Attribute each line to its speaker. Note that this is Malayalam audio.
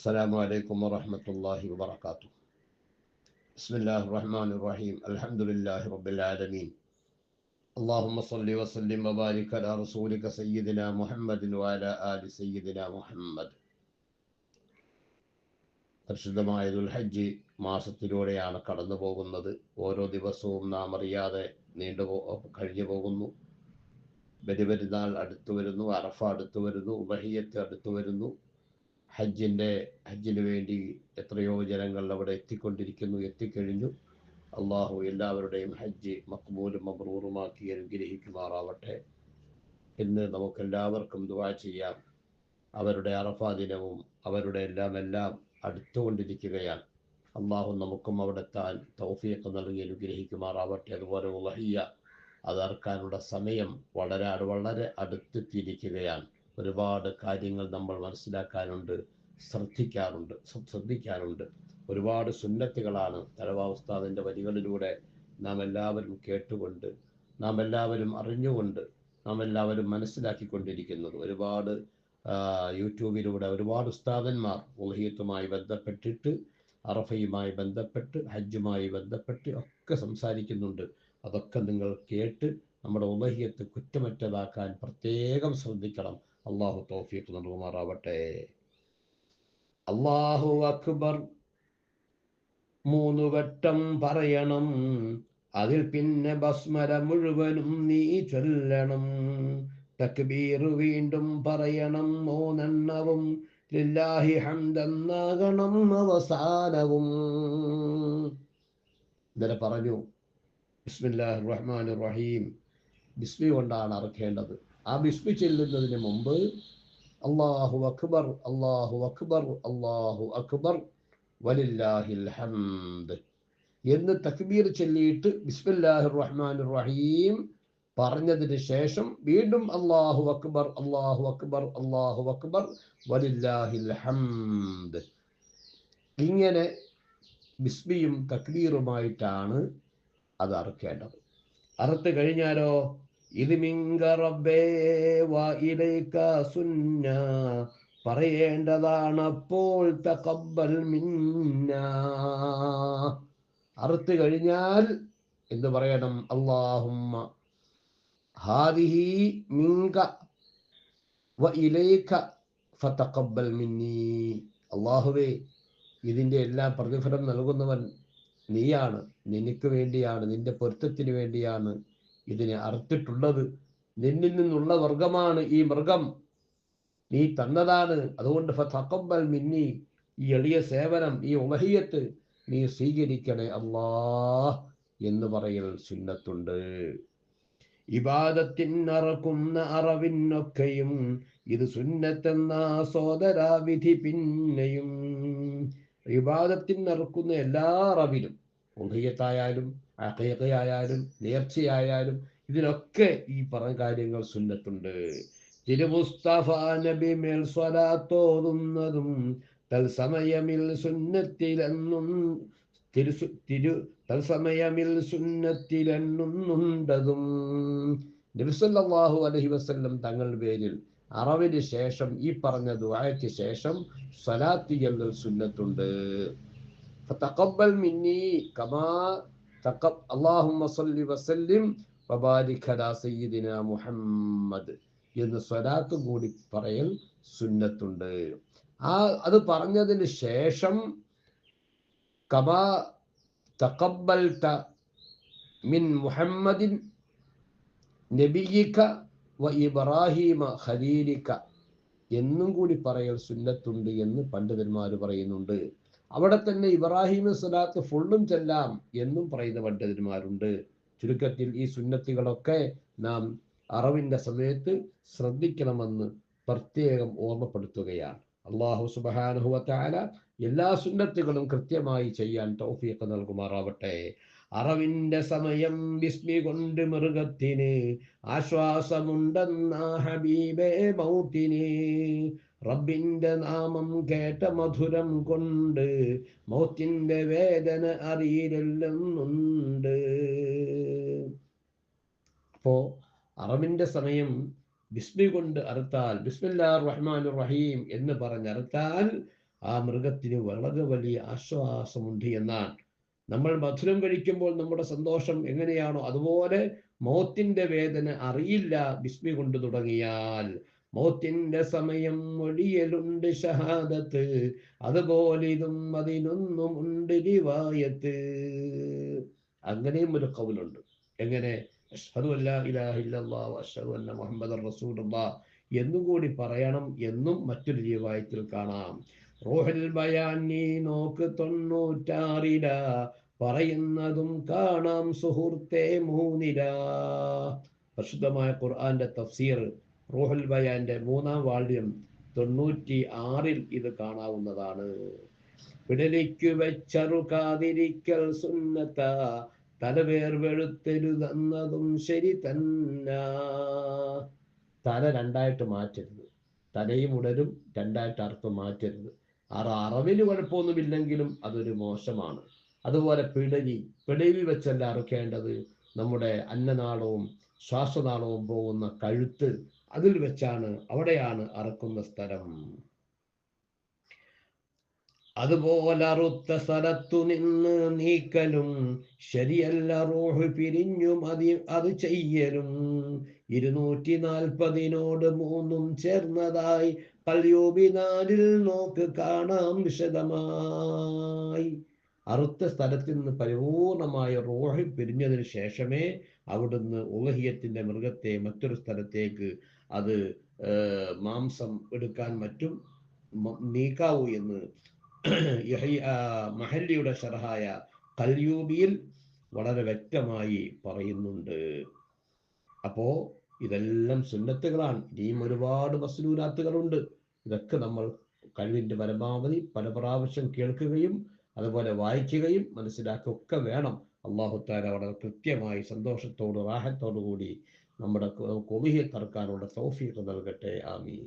Speaker 1: السلام عليكم ورحمة الله وبركاته. بسم الله الرحمن الرحيم. الحمد لله رب العالمين. اللهم صل وسلم وبارك على رسولك سيدنا محمد وعلى آل سيدنا محمد. പരിശുദ്ധമായ ദുൽഹജ്ജ് മാസത്തിലൂടെയാണ് കടന്നു പോകുന്നത്. ഓരോ ദിവസവും നാം അറിയാതെ കഴിഞ്ഞു പോകുന്നു. ബലിപെരുന്നാൾ അടുത്തു വരുന്നു, അറഫ അടുത്തു വരുന്നു, ഉബഹിയ്യത്ത് അടുത്തു വരുന്നു. ഹജ്ജിന് വേണ്ടി എത്രയോ ജനങ്ങൾ അവിടെ എത്തിക്കഴിഞ്ഞു. അള്ളാഹു എല്ലാവരുടെയും ഹജ്ജ് മഖ്ബൂലും മബ്റൂറുമാക്കി അനുഗ്രഹിക്കുമാറാവട്ടെ. ഇന്ന് നമുക്കെല്ലാവർക്കും ദുആ ചെയ്യാം. അവരുടെ അറഫാ ദിനവും അവരുടെ എല്ലാം അടുത്തുകൊണ്ടിരിക്കുകയാണ്. അള്ളാഹു നമുക്കും അവിടെ എത്താൻ തൗഫീഖ് നൽകി അനുഗ്രഹിക്കുമാറാവട്ടെ. അതുപോലെ ഉളഹിയ്യ അതർക്കാനുള്ള സമയം വളരെ അടുത്തെത്തിയിരിക്കുകയാണ്. ഒരുപാട് കാര്യങ്ങൾ നമ്മൾ മനസ്സിലാക്കാനുണ്ട്, ശ്രദ്ധിക്കാനുണ്ട്. ഒരുപാട് സുന്നത്തുകളാണ് തലവാ ഉസ്താദിൻ്റെ വരികളിലൂടെ നാം എല്ലാവരും കേട്ടുകൊണ്ട്, നാം എല്ലാവരും അറിഞ്ഞുകൊണ്ട്, നാം എല്ലാവരും മനസ്സിലാക്കിക്കൊണ്ടിരിക്കുന്നത്. ഒരുപാട് യൂട്യൂബിലൂടെ ഒരുപാട് ഉസ്താദന്മാർ ഉളഹിയത്തുമായി ബന്ധപ്പെട്ടിട്ട്, അറഫയുമായി ബന്ധപ്പെട്ട്, ഹജ്ജുമായി ബന്ധപ്പെട്ട് ഒക്കെ സംസാരിക്കുന്നുണ്ട്. അതൊക്കെ നിങ്ങൾ കേട്ട് നമ്മുടെ ഉളഹിയത്ത് കുറ്റമറ്റതാക്കാൻ പ്രത്യേകം ശ്രദ്ധിക്കണം. അള്ളാഹു തൗഫീഖ് നൽകുമാറാവട്ടെ. അല്ലാഹു അക്ബർ 3 വട്ടം പറയണം. അതിൽ പിന്നെ ബസ്മല മുഴുവനും നീ ചൊല്ലണം. തക്ബീർ വീണ്ടും പറയണം 3 എണ്ണവും. ലില്ലാഹി ഹംദെന്നാകണം അവസാനവും. ഇന്നലെ പറഞ്ഞു ബിസ്മില്ലാഹിർ റഹ്മാനിർ റഹീം. ബിസ്മി കൊണ്ടാണ് അറക്കേണ്ടത്. ആ ബിസ്മി ചെല്ലുന്നതിന് മുമ്പ് അല്ലാഹു അക്ബർ, അല്ലാഹു അക്ബർ, അല്ലാഹു അക്ബർ വലില്ലാഹിൽ ഹംദ് എന്ന് തക്ബീർ ചൊല്ലിയിട്ട് ബിസ്മില്ലാഹിർ റഹ്മാനിർ റഹീം പറഞ്ഞതിന് ശേഷം വീണ്ടും അല്ലാഹു അക്ബർ, അല്ലാഹു അക്ബർ, അല്ലാഹു അക്ബർ വലില്ലാഹിൽ ഹംദ്. ഇങ്ങനെ ബിസ്മിയും തക്ബീറുമായിട്ടാണ് അത് അറക്കേണ്ടത്. അറുത്ത് കഴിഞ്ഞാലോ ഇത് മിങ്ക റബ്ബേ വ ഇലൈക സുന്ന പറയേണ്ടതാണ്. അപ്പോൾ തഖബ്ബൽ മിന്ന. അറുത്ത് കഴിഞ്ഞാൽ എന്ത് പറയണം? അല്ലാഹുമ്മ ഹാദിഹി മിങ്ക വ ഇലൈക ഫതഖബ്ബൽ മിന്നി. അല്ലാഹുവേ, ഇതിൻ്റെ എല്ലാം പ്രതിഫലം നൽകുന്നവൻ നീയാണ്, നിനക്ക് വേണ്ടിയാണ്, നിന്റെ പൊരുത്തത്തിന് വേണ്ടിയാണ് ഇതിനെ അറുത്തിട്ടുള്ളത്. നിന്നിൽ നിന്നുള്ള വർഗമാണ് ഈ മൃഗം, നീ തന്നതാണ്. അതുകൊണ്ട് ഫതഖബ്ബൽ മിന്നി, ഈ എളിയ സേവനം, ഈ ഉളഹിയത്ത് നീ സ്വീകരിക്കണേ അല്ലാഹ് എന്ന് പറയൽ സുന്നത്തുണ്ട്. ഇബാദത്തിനറക്കുന്ന അറവിനൊക്കെയും ഇത് സുന്നത്തെന്ന സോദരാ വിധി പിന്നെയും. ഇബാദത്തിനറക്കുന്ന എല്ലാ അറവിലും, ഉളഹിയത്തായാലും അഖീഖയായാലും നേർച്ചയായാലും ഇതിലൊക്കെ ഈ പറഞ്ഞ കാര്യങ്ങൾ സുന്നത്തുണ്ട്. തിരുമുസ്തഫ നബി മേൽ സ്വലാത്തോതുന്നതും തൽസമയമിൽ സുന്നത്തിലെന്നും തൽസമയമിൽ സുന്നത്തിലെണ്ണുന്നുണ്ടതും. നബി സല്ലല്ലാഹു അലൈഹി വസല്ലം തങ്ങൾ പേരിൽ അറവിന് ശേഷം ഈ പറഞ്ഞ ദുആയ്ക്ക് ശേഷം സ്വലാത്ത് ചൊല്ലൽ സുന്നത്തുണ്ട്. ഫതഖബ്ബൽ മിന്നി കമാ അല്ലാഹുമ്മ സ്വല്ലി വസല്ലിം വബാരിക് അലാ സയ്യിദിന മുഹമ്മദ് എന്ന് സ്വലാത്ത് കൂടി പറയൽ സുന്നത്തുണ്ട്. അത് പറഞ്ഞതിന് ശേഷം കമാ തഖബ്ബൽത മിൻ മുഹമ്മദിൻ നബിയിക വ ഇബ്രാഹീമ ഖലീലിക എന്നും കൂടി പറയൽ സുന്നത്തുണ്ട് എന്ന് പണ്ഡിതന്മാർ പറയുന്നുണ്ട്. അവിടെ തന്നെ ഇബ്രാഹിം സ്വലാത്ത് ഫുള്ളും ചെല്ലാം എന്നും പറയുന്ന പണ്ഡിതന്മാരുണ്ട്. ചുരുക്കത്തിൽ ഈ സുന്നത്തുകളൊക്കെ നാം അറവിൻ്റെ സമയത്ത് ശ്രദ്ധിക്കണമെന്ന് പ്രത്യേകം ഓർമ്മപ്പെടുത്തുകയാണ്. അല്ലാഹു സുബ്ഹാനഹു വ തആല എല്ലാ സുന്നത്തുകളും കൃത്യമായി ചെയ്യാൻ തൗഫീഖ് നൽകുമാറാവട്ടെ. അറവിൻ്റെ സമയം ബിസ്മി കൊണ്ട് മൃഗത്തിന് ആശ്വാസമുണ്ടെന്ന ഹബീബേ മൗത്തിന്. റബ്ബിന്റെ നാമം കേട്ട മധുരം കൊണ്ട് മൗത്തിന്റെ വേദന അറിയില്ലെന്നുണ്ട്. അപ്പോ അറവിന്റെ സമയം ബിസ്മി കൊണ്ട് അറുത്താൽ, ബിസ്മില്ലാഹിർ റഹ്മാനിർ റഹീം എന്ന് പറഞ്ഞറുത്താൽ ആ മൃഗത്തിന് വളരെ വലിയ ആശ്വാസമുണ്ട് എന്നാണ്. നമ്മൾ മധുരം കഴിക്കുമ്പോൾ നമ്മുടെ സന്തോഷം എങ്ങനെയാണോ അതുപോലെ മൗത്തിന്റെ വേദന അറിയില്ല ബിസ്മി കൊണ്ട് തുടങ്ങിയാൽ. മൗത്തിന്റെ സമയം ഒഴിയലുണ്ട് ഷഹാദത്ത്, അതുപോലെ ഇതും അതിനൊന്നും ഉണ്ട് റിവായത്ത്. അങ്ങനെയും ഒരു ഖൗലുണ്ട്. എങ്ങനെ? അഷ്ഹദു അല്ലാ ഇലാഹ ഇല്ലല്ലാഹു അഷ്ഹദു അന്ന മുഹമ്മദർ റസൂലുള്ളാഹ് എന്നും കൂടി പറയണം എന്നും മറ്റൊരു റിവായത്തിൽ കാണാം. റൂഹുൽ ബയാൻ നീ നോക്ക് 96 പറയുന്നതും കാണാം സുഹൃത്തെ 3 പരിശുദ്ധമായ ഖുർആന്റെ തഫ്സീർ റൂഹുൽ ബയാന്റെ 3-ാം വാള്യം 96 ഇത് കാണാവുന്നതാണ്. പിടലിക്കു വെച്ചറു കാതിരിക്കൽ സുന്നത്ത, തലവേർ വെളുത്തെരുതെന്നതും ശരി തന്നെ. തല രണ്ടായിട്ട് മാറ്റരുത്, തലയും ഉടലും രണ്ടായിട്ട് അർത്ഥം മാറ്റരുത്. അറവിന് കുഴപ്പമൊന്നുമില്ലെങ്കിലും അതൊരു മോശമാണ്. അതുപോലെ പിടലിൽ വെച്ചല്ല അറുക്കേണ്ടത്. നമ്മുടെ അന്നനാളവും ശ്വാസനാളവും പോകുന്ന കഴുത്ത്, അതിൽ വെച്ചാണ്, അവിടെയാണ് അറക്കുന്ന സ്ഥലം. അതുപോലെ അറുത്ത സ്ഥലത്തു നിന്ന് നീക്കലും ശരിയല്ല, റൂഹ് പിരിഞ്ഞും അത് ചെയ്യലും. 240 3 ചേർന്നതായി കൽയൂബിനാലിൽ നോക്ക് കാണാം വിശദമായി. അറുത്ത സ്ഥലത്തിൽ നിന്ന് പരിപൂർണമായ റൂഹ് പിരിഞ്ഞതിന് ശേഷമേ അവിടുന്ന് ഉളഹിയത്തിന്റെ മൃഗത്തെ മറ്റൊരു സ്ഥലത്തേക്ക് അത് മാംസം എടുക്കാൻ മറ്റും നീക്കാവൂ എന്ന് മഹല്ലിയുടെ ശർഹായ കൽയൂബിയിൽ വളരെ വ്യക്തമായി പറയുന്നുണ്ട്. അപ്പോ ഇതെല്ലാം സുന്നത്തുകളാണ്. ഇനിയും ഒരുപാട് മസ്നൂനാത്തുകളുണ്ട്. ഇതൊക്കെ നമ്മൾ കഴിവിന്റെ പരമാവധി പല പ്രാവശ്യം കേൾക്കുകയും അതുപോലെ വായിക്കുകയും മനസ്സിലാക്കുകയൊക്കെ വേണം. അല്ലാഹു തആല വളരെ കൃത്യമായി സന്തോഷത്തോട് റാഹത്തോടു കൂടി നമ്മുടെ കൊളിയെ തറക്കാനുള്ള തൗഫീഖ് നൽകട്ടെ. ആമീൻ.